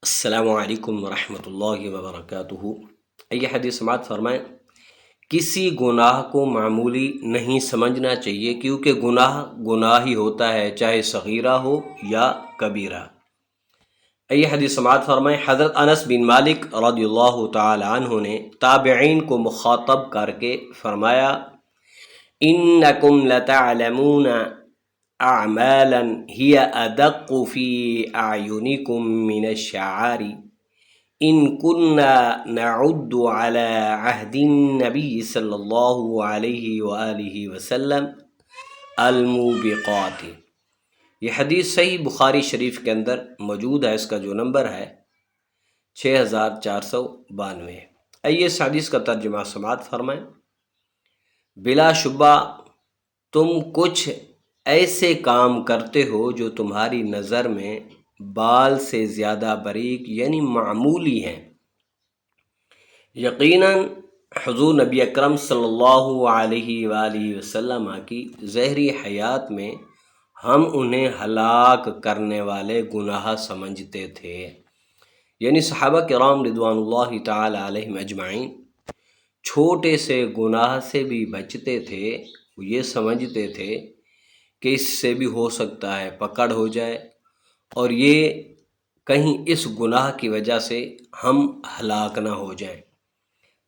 السلام علیکم ورحمۃ اللہ وبرکاتہ۔ یہ حدیث سماعت فرمائیں، کسی گناہ کو معمولی نہیں سمجھنا چاہیے، کیونکہ گناہ گناہ ہی ہوتا ہے، چاہے صغیرہ ہو یا کبیرہ۔ یہ حدیث سماعت فرمائیں، حضرت انس بن مالک رضی اللہ تعالی عنہ نے تابعین کو مخاطب کر کے فرمایا، انکم لتعلمون اعمالا ہی ادق فی اعینکم من الشعار ان كنا نعد على عهد النبی صلی اللہ علیہ وآلہ وسلم الموبقات۔ یہ حدیث صحیح بخاری شریف کے اندر موجود ہے، اس کا جو نمبر ہے 6492۔ آئیے اس حدیث کا ترجمہ سماعت فرمائیں۔ بلا شبہ تم کچھ ایسے کام کرتے ہو جو تمہاری نظر میں بال سے زیادہ باریک یعنی معمولی ہیں، یقیناً حضور نبی اکرم صلی اللہ علیہ وآلہ وسلم کی ظاہری حیات میں ہم انہیں ہلاک کرنے والے گناہ سمجھتے تھے، یعنی صحابہ کرام رضوان اللہ تعالی علیہم اجمعین چھوٹے سے گناہ سے بھی بچتے تھے، وہ یہ سمجھتے تھے کہ اس سے بھی ہو سکتا ہے پکڑ ہو جائے، اور یہ کہیں اس گناہ کی وجہ سے ہم ہلاک نہ ہو جائیں۔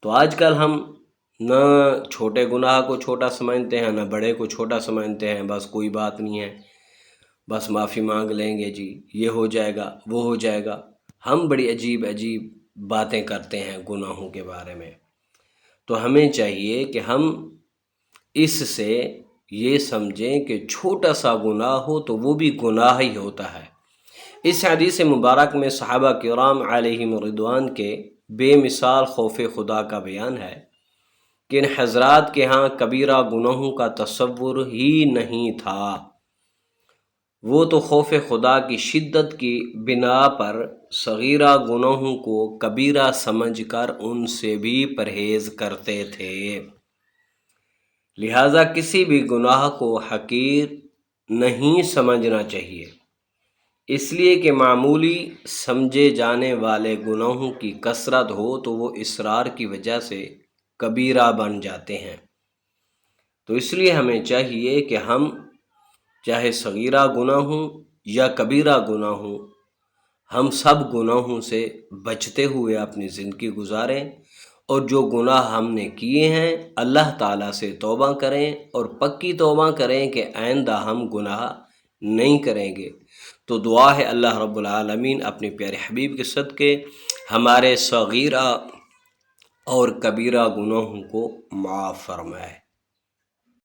تو آج کل ہم نہ چھوٹے گناہ کو چھوٹا سمجھتے ہیں، نہ بڑے کو چھوٹا سمجھتے ہیں، بس کوئی بات نہیں ہے، بس معافی مانگ لیں گے جی، یہ ہو جائے گا وہ ہو جائے گا۔ ہم بڑی عجیب عجیب باتیں کرتے ہیں گناہوں کے بارے میں۔ تو ہمیں چاہیے کہ ہم اس سے یہ سمجھیں کہ چھوٹا سا گناہ ہو تو وہ بھی گناہ ہی ہوتا ہے۔ اس حدیث مبارک میں صحابہ کرام علیہم رضوان کے بے مثال خوف خدا کا بیان ہے کہ ان حضرات کے ہاں کبیرہ گناہوں کا تصور ہی نہیں تھا، وہ تو خوف خدا کی شدت کی بنا پر صغیرہ گناہوں کو کبیرہ سمجھ کر ان سے بھی پرہیز کرتے تھے۔ لہٰذا کسی بھی گناہ کو حقیر نہیں سمجھنا چاہیے، اس لیے کہ معمولی سمجھے جانے والے گناہوں کی کثرت ہو تو وہ اصرار کی وجہ سے کبیرہ بن جاتے ہیں۔ تو اس لیے ہمیں چاہیے کہ ہم چاہے صغیرہ گناہ ہوں یا کبیرہ گناہ ہوں، ہم سب گناہوں سے بچتے ہوئے اپنی زندگی گزاریں، اور جو گناہ ہم نے کیے ہیں اللہ تعالیٰ سے توبہ کریں، اور پکی توبہ کریں کہ آئندہ ہم گناہ نہیں کریں گے۔ تو دعا ہے اللہ رب العالمین اپنے پیارے حبیب کے صدقے ہمارے صغیرہ اور کبیرہ گناہوں کو معاف فرمائے۔